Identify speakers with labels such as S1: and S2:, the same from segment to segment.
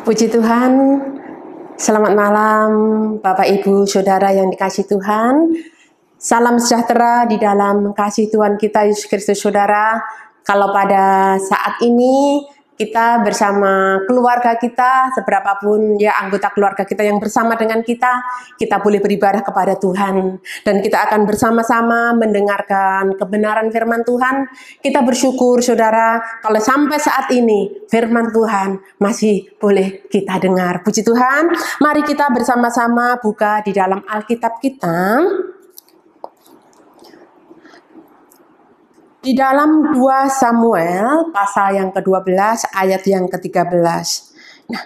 S1: Puji Tuhan, selamat malam Bapak Ibu Saudara yang dikasihi Tuhan. Salam sejahtera di dalam kasih Tuhan kita Yesus Kristus Saudara. Kalau pada saat ini kita bersama keluarga kita, seberapapun ya anggota keluarga kita yang bersama dengan kita boleh beribadah kepada Tuhan. Dan kita akan bersama-sama mendengarkan kebenaran firman Tuhan. Kita bersyukur saudara, kalau sampai saat ini firman Tuhan masih boleh kita dengar. Puji Tuhan, mari kita bersama-sama buka di dalam Alkitab kita. Di dalam 2 Samuel pasal yang ke-12 ayat yang ke-13. Nah,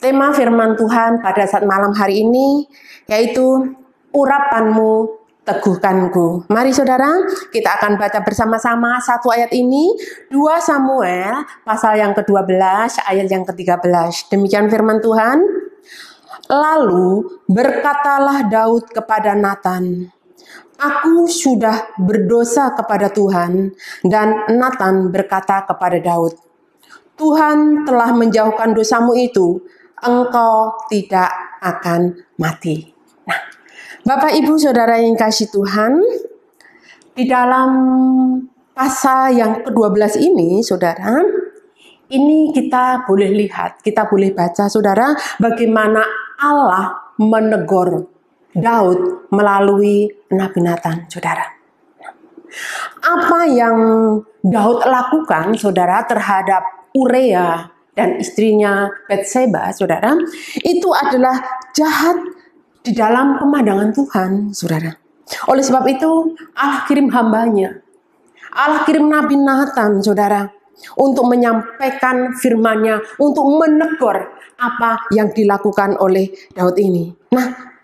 S1: tema firman Tuhan pada saat malam hari ini yaitu urapanmu teguhkanku. Mari saudara, kita akan baca bersama-sama satu ayat ini, 2 Samuel pasal yang ke-12 ayat yang ke-13. Demikian firman Tuhan. Lalu berkatalah Daud kepada Natan, "Aku sudah berdosa kepada Tuhan." Dan Natan berkata kepada Daud, "Tuhan telah menjauhkan dosamu itu, engkau tidak akan mati." Nah, Bapak Ibu Saudara yang kasih Tuhan, di dalam pasal yang ke-12 ini, saudara, ini kita boleh lihat, kita boleh baca, saudara, bagaimana Allah menegur Daud melalui Nabi Natan, saudara. Apa yang Daud lakukan, saudara, terhadap Urea dan istrinya Batseba, saudara, itu adalah jahat di dalam pemandangan Tuhan, saudara. Oleh sebab itu, Allah kirim hambanya, Allah kirim Nabi Natan, saudara, untuk menyampaikan firman-Nya, untuk menegur apa yang dilakukan oleh Daud ini. Nah,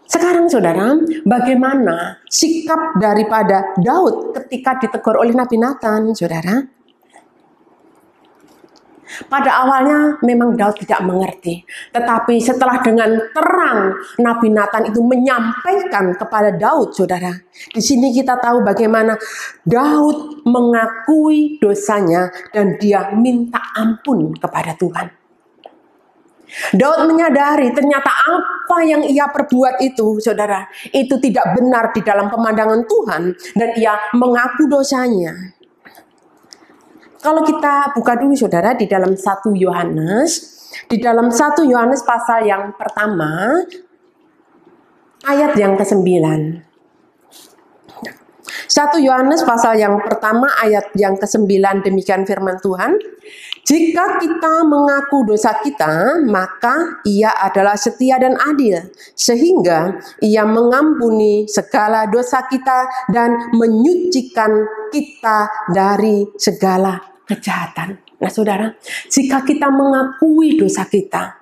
S1: sekarang saudara, bagaimana sikap daripada Daud ketika ditegur oleh Nabi Natan, saudara? Pada awalnya memang Daud tidak mengerti. Tetapi setelah dengan terang Nabi Natan itu menyampaikan kepada Daud, saudara. Di sini kita tahu bagaimana Daud mengakui dosanya dan dia minta ampun kepada Tuhan. Daud menyadari ternyata apa yang ia perbuat itu, saudara, itu tidak benar di dalam pemandangan Tuhan dan ia mengaku dosanya. Kalau kita buka dulu saudara di dalam 1 Yohanes, di dalam 1 Yohanes pasal yang pertama ayat yang ke-9. 1 Yohanes pasal yang pertama ayat yang ke-9, demikian firman Tuhan. "Jika kita mengaku dosa kita, maka Ia adalah setia dan adil, sehingga Ia mengampuni segala dosa kita dan menyucikan kita dari segala kejahatan." Nah saudara, jika kita mengakui dosa kita,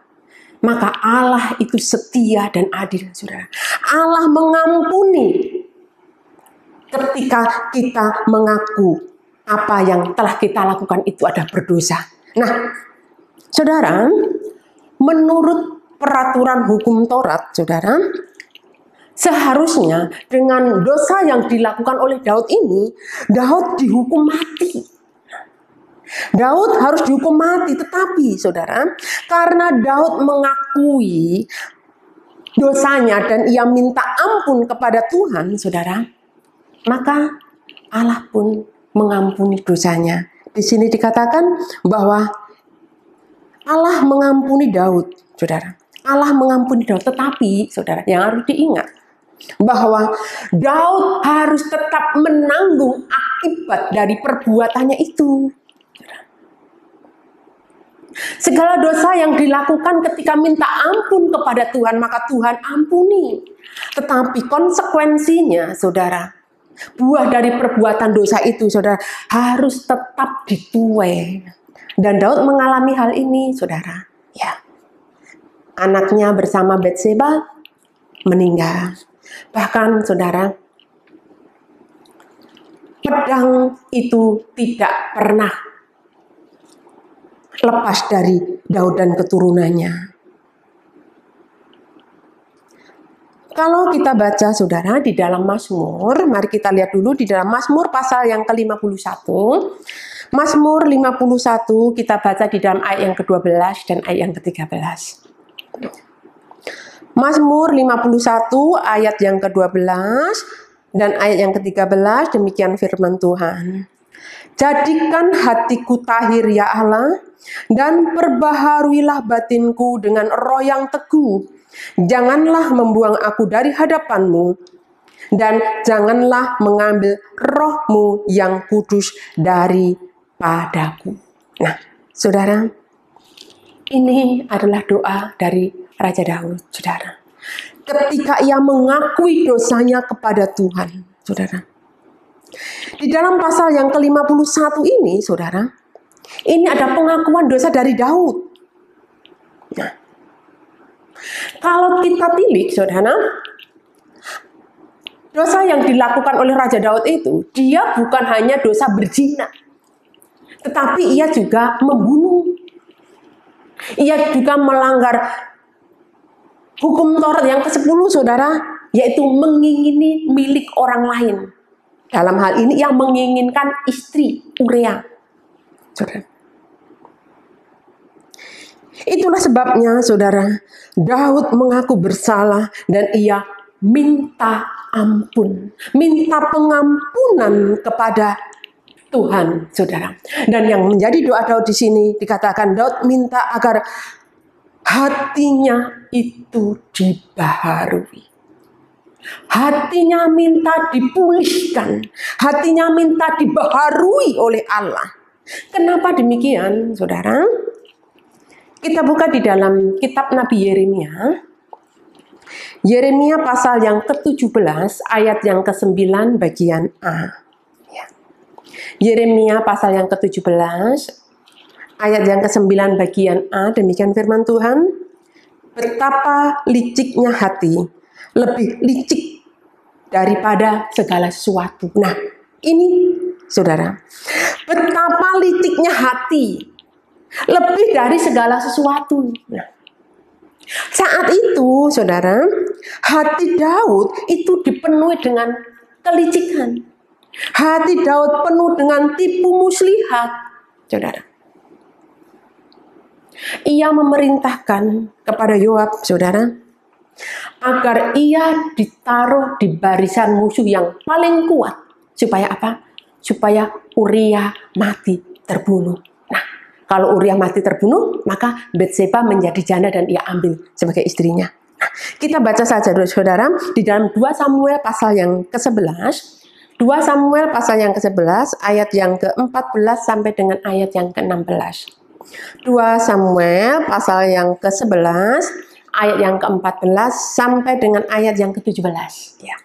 S1: maka Allah itu setia dan adil, saudara. Allah mengampuni ketika kita mengaku apa yang telah kita lakukan itu adalah berdosa. Nah, saudara, menurut peraturan hukum Taurat, saudara, seharusnya dengan dosa yang dilakukan oleh Daud ini, Daud dihukum mati. Daud harus dihukum mati, tetapi saudara, karena Daud mengakui dosanya dan ia minta ampun kepada Tuhan, saudara, maka Allah pun mengampuni dosanya. Di sini dikatakan bahwa Allah mengampuni Daud, saudara. Allah mengampuni Daud, tetapi saudara, yang harus diingat bahwa Daud harus tetap menanggung akibat dari perbuatannya itu. Segala dosa yang dilakukan ketika minta ampun kepada Tuhan, maka Tuhan ampuni. Tetapi konsekuensinya, saudara, buah dari perbuatan dosa itu, saudara, harus tetap dituai. Dan Daud mengalami hal ini, saudara. Ya, anaknya bersama Batseba meninggal. Bahkan, saudara, pedang itu tidak pernah lepas dari Daud dan keturunannya. Kalau kita baca saudara di dalam Mazmur, mari kita lihat dulu di dalam Mazmur pasal yang ke-51. Mazmur 51 kita baca di dalam ayat yang ke-12 dan ayat yang ke-13. Mazmur 51 ayat yang ke-12 dan ayat yang ke-13, demikian firman Tuhan. Jadikan hatiku tahir ya Allah, dan perbaharuilah batinku dengan roh yang teguh. Janganlah membuang aku dari hadapan-Mu, dan janganlah mengambil roh-Mu yang kudus daripadaku. Nah, saudara, ini adalah doa dari Raja Daud, saudara. Ketika ia mengakui dosanya kepada Tuhan, saudara. Di dalam pasal yang ke-51 ini, saudara, ini ada pengakuan dosa dari Daud. Nah, kalau kita tilik, saudara, dosa yang dilakukan oleh Raja Daud itu, dia bukan hanya dosa berzina, tetapi ia juga membunuh. Ia juga melanggar hukum Taurat yang ke-10, saudara, yaitu mengingini milik orang lain. Dalam hal ini ia menginginkan istri Uria, saudara. Itulah sebabnya, saudara, Daud mengaku bersalah dan ia minta ampun, minta pengampunan kepada Tuhan, saudara. Dan yang menjadi doa Daud di sini dikatakan Daud minta agar hatinya itu dibaharui. Hatinya minta dipulihkan, hatinya minta dibaharui oleh Allah. Kenapa demikian, saudara? Kita buka di dalam kitab Nabi Yeremia. Yeremia pasal yang ke-17 ayat yang ke-9 bagian A. Yeremia pasal yang ke-17 ayat yang ke-9 bagian A, demikian firman Tuhan. Betapa liciknya hati, lebih licik daripada segala sesuatu. Nah, ini saudara, betapa liciknya hati, lebih dari segala sesuatu. Nah, saat itu, saudara, hati Daud itu dipenuhi dengan kelicikan. Hati Daud penuh dengan tipu muslihat, saudara. Ia memerintahkan kepada Yoab, saudara, agar ia ditaruh di barisan musuh yang paling kuat. Supaya apa? Supaya Uria mati terbunuh. Nah, kalau Uria mati terbunuh, maka Betseba menjadi janda dan ia ambil sebagai istrinya. Nah, kita baca saja, saudara, di dalam 2 Samuel pasal yang ke-11. 2 Samuel pasal yang ke-11, ayat yang ke-14 sampai dengan ayat yang ke-16. 2 Samuel pasal yang ke-11, ayat yang ke-14 sampai dengan ayat yang ke-17. Ya.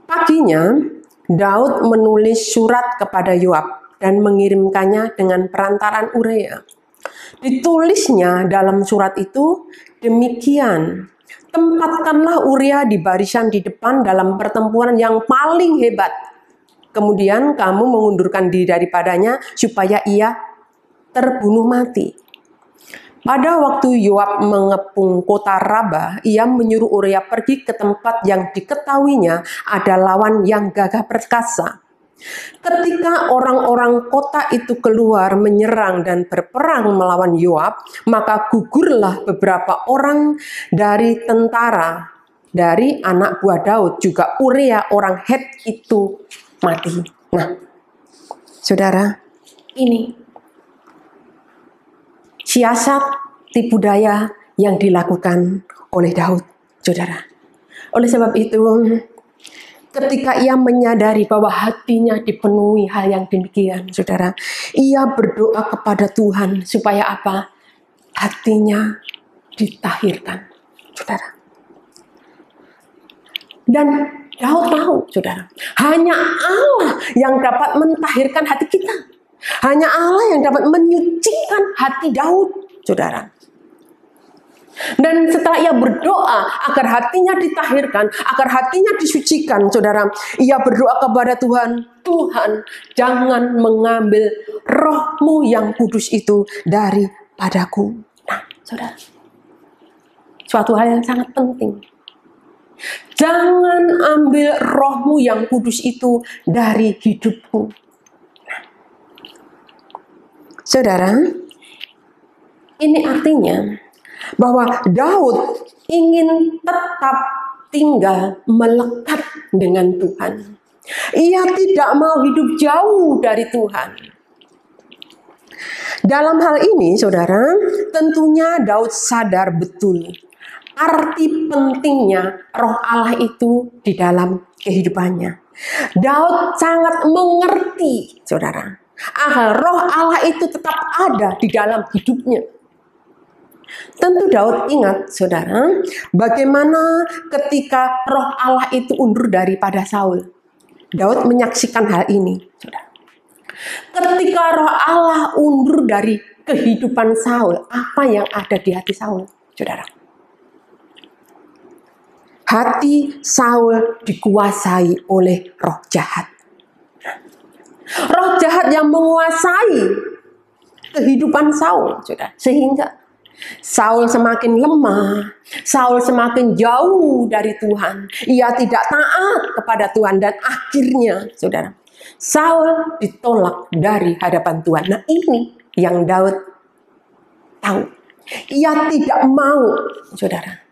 S1: Paginya, Daud menulis surat kepada Yoab dan mengirimkannya dengan perantaran Uria. Ditulisnya dalam surat itu demikian: tempatkanlah Uria di barisan di depan dalam pertempuran yang paling hebat. Kemudian kamu mengundurkan diri daripadanya supaya ia terbunuh mati. Pada waktu Yoab mengepung kota Rabah, ia menyuruh Uria pergi ke tempat yang diketahuinya ada lawan yang gagah perkasa. Ketika orang-orang kota itu keluar menyerang dan berperang melawan Yoab, maka gugurlah beberapa orang dari tentara dari anak buah Daud, juga Uria orang Het itu mati. Nah, saudara, ini siasat tipu daya yang dilakukan oleh Daud, saudara. Oleh sebab itu, ketika ia menyadari bahwa hatinya dipenuhi hal yang demikian, saudara, ia berdoa kepada Tuhan supaya apa? Hatinya ditahirkan, saudara. Dan Daud tahu, saudara, hanya Allah yang dapat mentahirkan hati kita. Hanya Allah yang dapat menyucikan hati Daud, saudara. Dan setelah ia berdoa agar hatinya ditahirkan, agar hatinya disucikan, saudara, ia berdoa kepada Tuhan, Tuhan, jangan mengambil roh-Mu yang kudus itu daripadaku. Nah, saudara, suatu hal yang sangat penting. Jangan ambil Roh-Mu yang kudus itu dari hidupku. Saudara, ini artinya bahwa Daud ingin tetap tinggal melekat dengan Tuhan. Ia tidak mau hidup jauh dari Tuhan. Dalam hal ini, saudara, tentunya Daud sadar betul arti pentingnya Roh Allah itu di dalam kehidupannya. Daud sangat mengerti, saudara, Roh Allah itu tetap ada di dalam hidupnya. Tentu Daud ingat, saudara, bagaimana ketika Roh Allah itu undur daripada Saul. Daud menyaksikan hal ini, saudara. Ketika Roh Allah undur dari kehidupan Saul, apa yang ada di hati Saul, saudara? Hati Saul dikuasai oleh roh jahat. Roh jahat yang menguasai kehidupan Saul, saudara. Sehingga Saul semakin lemah, Saul semakin jauh dari Tuhan. Ia tidak taat kepada Tuhan dan akhirnya, saudara, Saul ditolak dari hadapan Tuhan. Nah, ini yang Daud tahu. Ia tidak mau, saudara.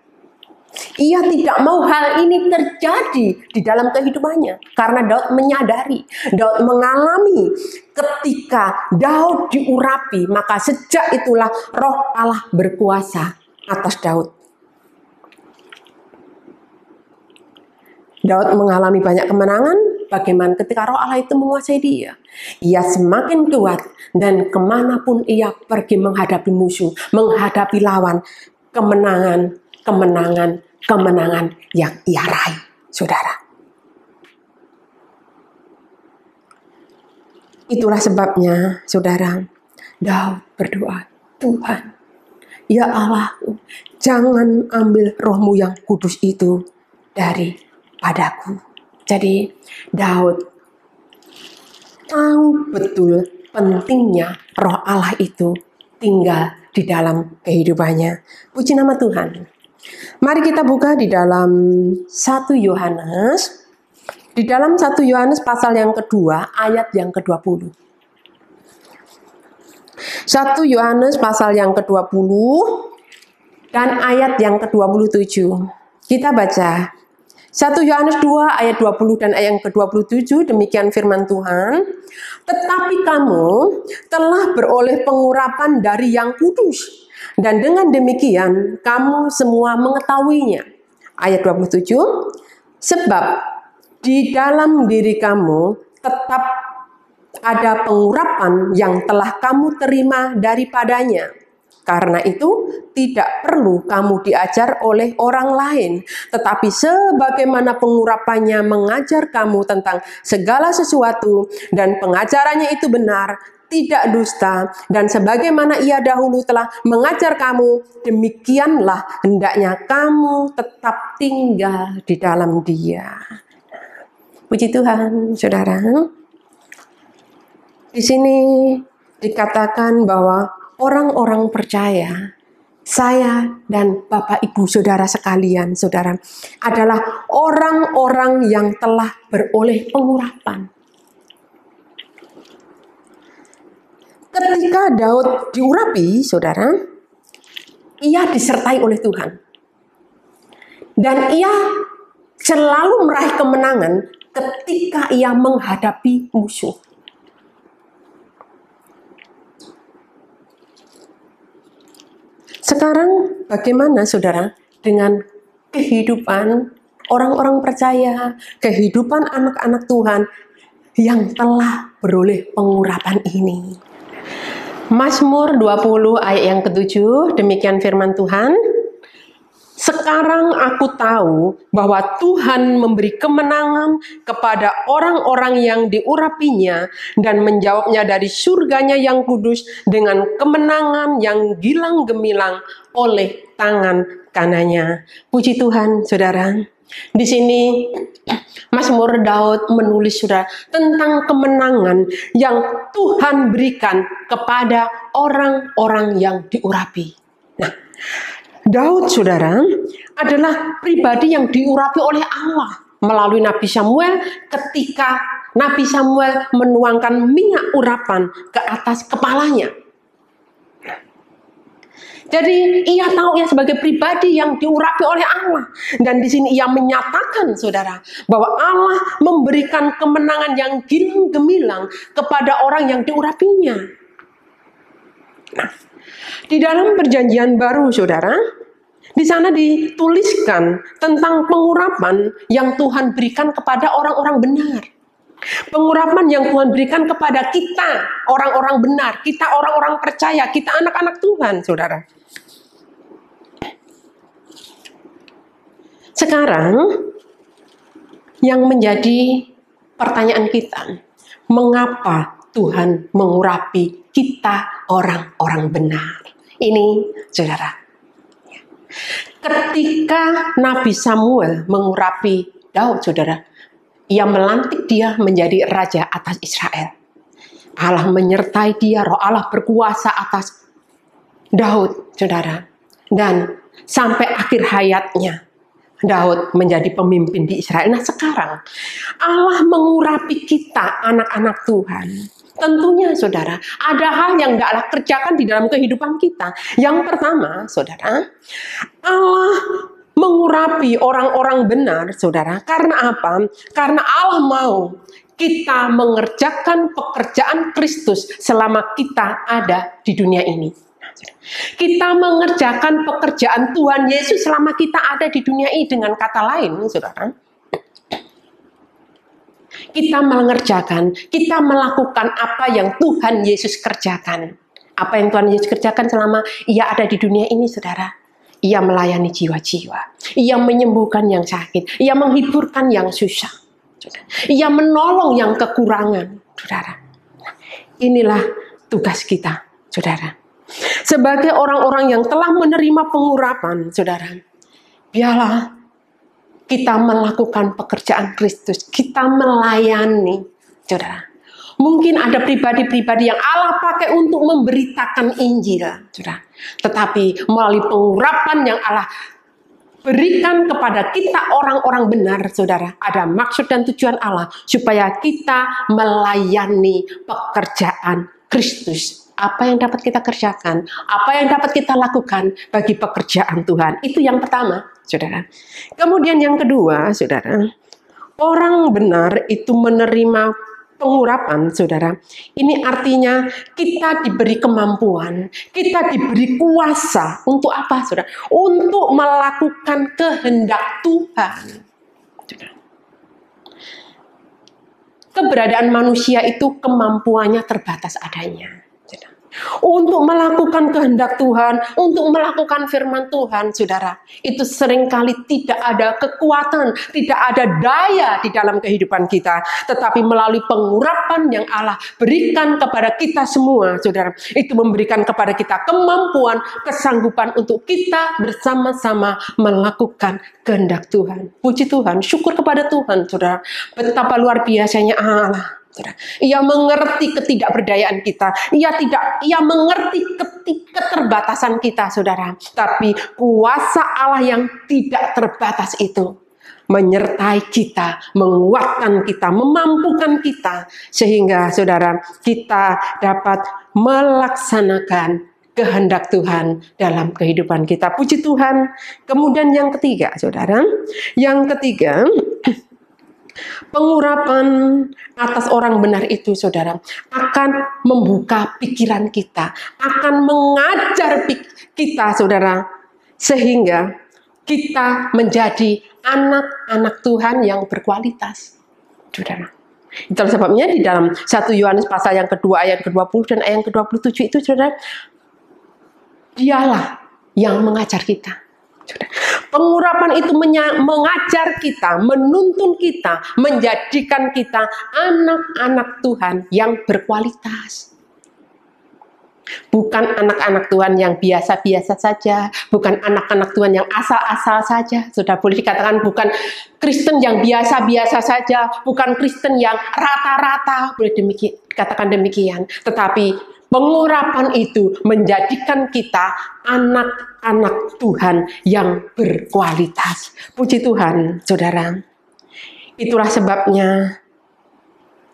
S1: Ia tidak mau hal ini terjadi di dalam kehidupannya. Karena Daud menyadari, Daud mengalami ketika Daud diurapi, maka sejak itulah Roh Allah berkuasa atas Daud. Daud mengalami banyak kemenangan, bagaimana ketika Roh Allah itu menguasai dia. Ia semakin kuat dan kemanapun ia pergi menghadapi musuh, menghadapi lawan, kemenangan yang ia raih, saudara. Itulah sebabnya, saudara, Daud berdoa, Tuhan, ya Allahku, jangan ambil Roh-Mu yang kudus itu daripadaku. Jadi, Daud tahu betul pentingnya Roh Allah itu tinggal di dalam kehidupannya. Puji nama Tuhan. Mari kita buka di dalam 1 Yohanes. Di dalam 1 Yohanes pasal yang kedua, ayat yang ke-20. 1 Yohanes pasal yang ke-20 dan ayat yang ke-27. Kita baca 1 Yohanes 2 ayat 20 dan ayat yang ke-27, demikian firman Tuhan. Tetapi kamu telah beroleh pengurapan dari yang kudus, dan dengan demikian kamu semua mengetahuinya. Ayat 27, sebab di dalam diri kamu tetap ada pengurapan yang telah kamu terima daripadanya. Karena itu tidak perlu kamu diajar oleh orang lain, tetapi sebagaimana pengurapannya mengajar kamu tentang segala sesuatu dan pengajarannya itu benar, tidak dusta, dan sebagaimana ia dahulu telah mengajar kamu, demikianlah hendaknya kamu tetap tinggal di dalam Dia. Puji Tuhan, saudara. Di sini dikatakan bahwa orang-orang percaya, saya dan Bapak Ibu Saudara sekalian, saudara, adalah orang-orang yang telah beroleh pengurapan. Ketika Daud diurapi, saudara, ia disertai oleh Tuhan. Dan ia selalu meraih kemenangan ketika ia menghadapi musuh. Sekarang bagaimana, saudara, dengan kehidupan orang-orang percaya, kehidupan anak-anak Tuhan yang telah beroleh pengurapan ini? Mazmur 20 ayat yang ke-7, demikian firman Tuhan. Sekarang aku tahu bahwa Tuhan memberi kemenangan kepada orang-orang yang diurapinya dan menjawabnya dari surganya yang kudus dengan kemenangan yang gilang gemilang oleh tangan kanannya. Puji Tuhan, saudara. Di sini Mazmur Daud menulis, saudara, tentang kemenangan yang Tuhan berikan kepada orang-orang yang diurapi. Nah, Daud, saudara, adalah pribadi yang diurapi oleh Allah melalui Nabi Samuel ketika Nabi Samuel menuangkan minyak urapan ke atas kepalanya. Jadi ia tahu ia sebagai pribadi yang diurapi oleh Allah. Dan di sini ia menyatakan, saudara, bahwa Allah memberikan kemenangan yang gilang gemilang kepada orang yang diurapinya. Nah, di dalam perjanjian baru, saudara, di sana dituliskan tentang pengurapan yang Tuhan berikan kepada orang-orang benar. Pengurapan yang Tuhan berikan kepada kita, orang-orang benar, kita orang-orang percaya, kita anak-anak Tuhan, saudara. Sekarang, yang menjadi pertanyaan kita, mengapa Tuhan mengurapi kita orang-orang benar? Ini, saudara. Ketika Nabi Samuel mengurapi Daud, saudara, ia melantik dia menjadi raja atas Israel. Allah menyertai dia, Roh Allah berkuasa atas Daud, saudara. Dan sampai akhir hayatnya, Daud menjadi pemimpin di Israel. Nah, sekarang Allah mengurapi kita, anak-anak Tuhan. Tentunya, saudara, ada hal yang nggak Allah kerjakan di dalam kehidupan kita. Yang pertama, saudara, Allah mengurapi orang-orang benar, saudara. Karena apa? Karena Allah mau kita mengerjakan pekerjaan Kristus selama kita ada di dunia ini. Kita mengerjakan pekerjaan Tuhan Yesus selama kita ada di dunia ini. Dengan kata lain, saudara, kita mengerjakan, kita melakukan apa yang Tuhan Yesus kerjakan. Apa yang Tuhan Yesus kerjakan selama ia ada di dunia ini, saudara? Ia melayani jiwa-jiwa. Ia menyembuhkan yang sakit. Ia menghiburkan yang susah. Ia menolong yang kekurangan, saudara. Inilah tugas kita, saudara. Sebagai orang-orang yang telah menerima pengurapan, saudara, biarlah kita melakukan pekerjaan Kristus. Kita melayani, saudara. Mungkin ada pribadi-pribadi yang Allah pakai untuk memberitakan Injil, saudara. Tetapi melalui pengurapan yang Allah berikan kepada kita orang-orang benar, saudara, ada maksud dan tujuan Allah supaya kita melayani pekerjaan Kristus. Apa yang dapat kita kerjakan, apa yang dapat kita lakukan bagi pekerjaan Tuhan. Itu yang pertama, saudara. Kemudian yang kedua, saudara, orang benar itu menerima pengurapan, saudara. Ini artinya kita diberi kemampuan, kita diberi kuasa untuk apa, saudara? Untuk melakukan kehendak Tuhan. Keberadaan manusia itu kemampuannya terbatas adanya. Untuk melakukan kehendak Tuhan, untuk melakukan firman Tuhan, saudara, itu seringkali tidak ada kekuatan, tidak ada daya di dalam kehidupan kita. Tetapi melalui pengurapan yang Allah berikan kepada kita semua, saudara, itu memberikan kepada kita kemampuan, kesanggupan untuk kita bersama-sama melakukan kehendak Tuhan. Puji Tuhan, syukur kepada Tuhan, saudara. Betapa luar biasanya Allah. Ia mengerti ketidakberdayaan kita. Ia mengerti keterbatasan kita, saudara. Tapi kuasa Allah yang tidak terbatas itu menyertai kita, menguatkan kita, memampukan kita, sehingga, saudara, kita dapat melaksanakan kehendak Tuhan dalam kehidupan kita. Puji Tuhan. Kemudian yang ketiga, saudara, yang ketiga, pengurapan atas orang benar itu, saudara, akan membuka pikiran kita, akan mengajar kita, saudara, sehingga kita menjadi anak-anak Tuhan yang berkualitas, saudara. Itulah sebabnya di dalam 1 Yohanes pasal yang kedua ayat ke-20 dan ayat yang ke-27 itu, saudara, dialah yang mengajar kita. Pengurapan itu mengajar kita, menuntun kita, menjadikan kita anak-anak Tuhan yang berkualitas. Bukan anak-anak Tuhan yang biasa-biasa saja, bukan anak-anak Tuhan yang asal-asal saja. Sudah boleh dikatakan bukan Kristen yang biasa-biasa saja, bukan Kristen yang rata-rata, boleh dikatakan demikian. Tetapi Pengurapan itu menjadikan kita anak-anak Tuhan yang berkualitas. Puji Tuhan, saudara. Itulah sebabnya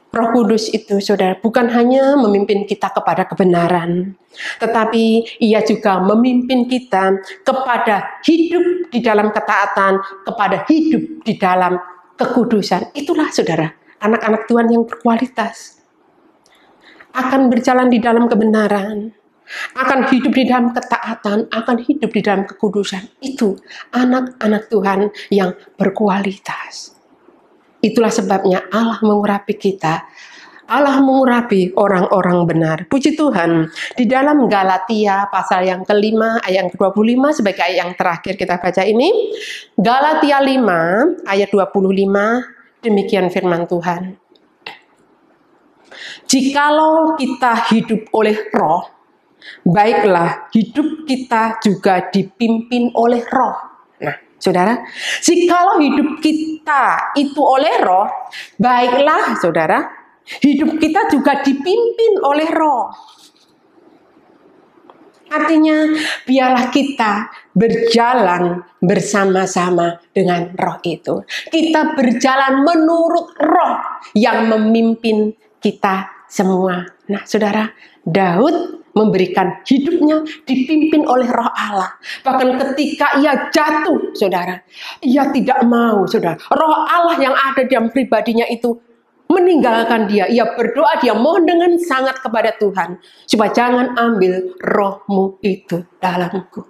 S1: Roh Kudus itu, saudara, bukan hanya memimpin kita kepada kebenaran, tetapi Ia juga memimpin kita kepada hidup di dalam ketaatan, kepada hidup di dalam kekudusan. Itulah, saudara, anak-anak Tuhan yang berkualitas. Akan berjalan di dalam kebenaran, akan hidup di dalam ketaatan, akan hidup di dalam kekudusan. Itu anak-anak Tuhan yang berkualitas. Itulah sebabnya Allah mengurapi kita. Allah mengurapi orang-orang benar. Puji Tuhan. Di dalam Galatia pasal yang kelima ayat yang ke-25 sebagai ayat yang terakhir kita baca ini. Galatia 5 ayat 25, demikian firman Tuhan. Jikalau kita hidup oleh Roh, baiklah hidup kita juga dipimpin oleh Roh. Nah, saudara, jikalau hidup kita itu oleh Roh, baiklah, saudara, hidup kita juga dipimpin oleh Roh. Artinya, biarlah kita berjalan bersama-sama dengan Roh itu. Kita berjalan menurut Roh yang memimpin kita semua. Nah, saudara, Daud memberikan hidupnya dipimpin oleh Roh Allah. Bahkan ketika ia jatuh, saudara, ia tidak mau, saudara. Roh Allah yang ada dalam pribadinya itu meninggalkan dia. Ia berdoa, dia mohon dengan sangat kepada Tuhan, supaya jangan ambil rohmu itu dalamku.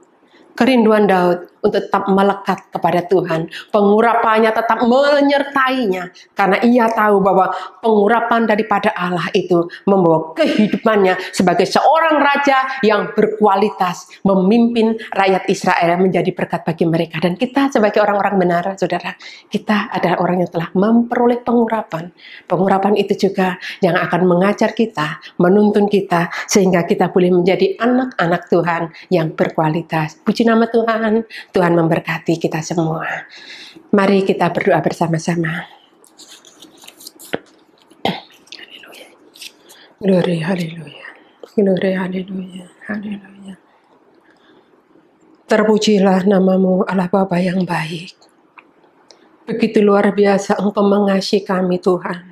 S1: Kerinduan Daud untuk tetap melekat kepada Tuhan. Pengurapannya tetap menyertainya. Karena ia tahu bahwa pengurapan daripada Allah itu membawa kehidupannya sebagai seorang raja yang berkualitas. Memimpin rakyat Israel menjadi berkat bagi mereka. Dan kita sebagai orang-orang benar, saudara, kita adalah orang yang telah memperoleh pengurapan. Pengurapan itu juga yang akan mengajar kita, menuntun kita, sehingga kita boleh menjadi anak-anak Tuhan yang berkualitas. Puji nama Tuhan. Tuhan memberkati kita semua. Mari kita berdoa bersama-sama. Haleluya. Glory, haleluya. Glory, haleluya. Haleluya. Terpujilah namamu Allah Bapa yang baik. Begitu luar biasa Engkau mengasihi kami Tuhan.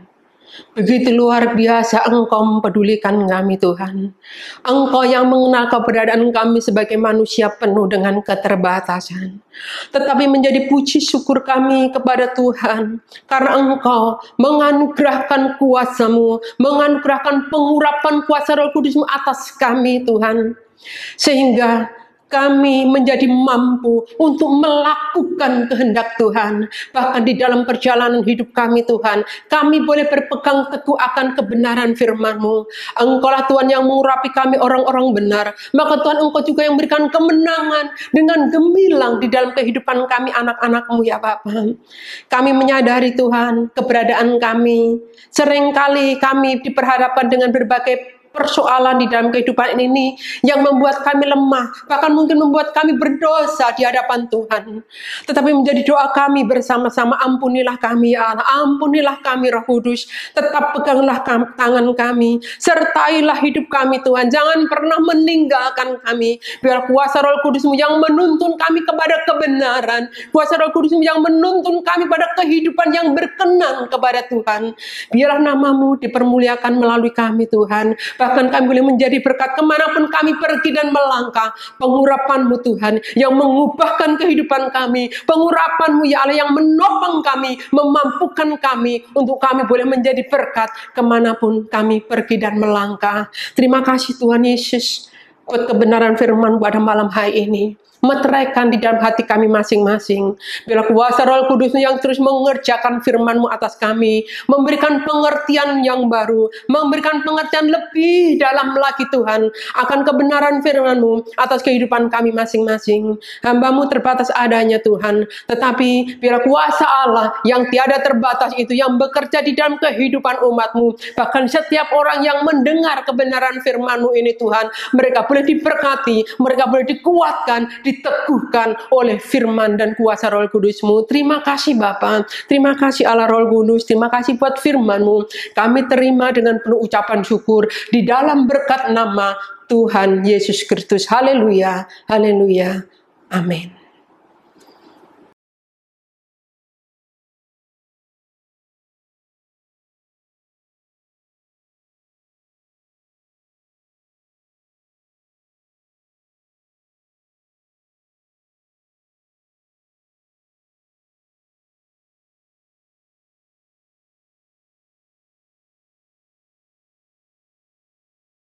S1: Begitu luar biasa Engkau mempedulikan kami Tuhan. Engkau yang mengenal keberadaan kami sebagai manusia penuh dengan keterbatasan. Tetapi menjadi puji syukur kami kepada Tuhan. Karena Engkau menganugerahkan kuasa-Mu, menganugerahkan pengurapan kuasa Roh Kudus-Mu atas kami Tuhan. Sehingga kami menjadi mampu untuk melakukan kehendak Tuhan. Bahkan di dalam perjalanan hidup kami Tuhan, kami boleh berpegang teguh akan kebenaran firman-Mu. Engkaulah Tuhan yang mengurapi kami orang-orang benar. Maka Tuhan Engkau juga yang berikan kemenangan dengan gemilang di dalam kehidupan kami anak-anak-Mu ya Bapa. Kami menyadari Tuhan keberadaan kami. Seringkali kami diperhadapkan dengan berbagai persoalan di dalam kehidupan ini yang membuat kami lemah, bahkan mungkin membuat kami berdosa di hadapan Tuhan. Tetapi menjadi doa kami bersama-sama, ampunilah kami ya Allah, ampunilah kami Roh Kudus, tetap peganglah tangan kami, sertailah hidup kami Tuhan, jangan pernah meninggalkan kami. Biar kuasa Roh Kudus-Mu yang menuntun kami kepada kebenaran, kuasa Roh Kudus-Mu yang menuntun kami pada kehidupan yang berkenan kepada Tuhan. Biarlah nama-Mu dipermuliakan melalui kami Tuhan. Bahkan kami boleh menjadi berkat kemanapun kami pergi dan melangkah. Pengurapan-Mu Tuhan yang mengubahkan kehidupan kami. Pengurapan-Mu ya Allah yang menopang kami, memampukan kami untuk kami boleh menjadi berkat kemanapun kami pergi dan melangkah. Terima kasih Tuhan Yesus buat kebenaran firman-Mu pada malam hari ini. Meteraikan di dalam hati kami masing-masing. Bila kuasa Roh Kudus yang terus mengerjakan firman-Mu atas kami, memberikan pengertian yang baru, memberikan pengertian lebih dalam lagi Tuhan, akan kebenaran firman-Mu atas kehidupan kami masing-masing. Hamba-Mu terbatas adanya Tuhan, tetapi bila kuasa Allah yang tiada terbatas itu yang bekerja di dalam kehidupan umat-Mu, bahkan setiap orang yang mendengar kebenaran firman-Mu ini Tuhan, mereka boleh diberkati, mereka boleh dikuatkan, diteguhkan oleh firman dan kuasa Roh Kudus-Mu. Terima kasih Bapa, terima kasih Allah Roh Kudus, terima kasih buat firman-Mu. Kami terima dengan penuh ucapan syukur di dalam berkat nama Tuhan Yesus Kristus. Haleluya, haleluya, amin.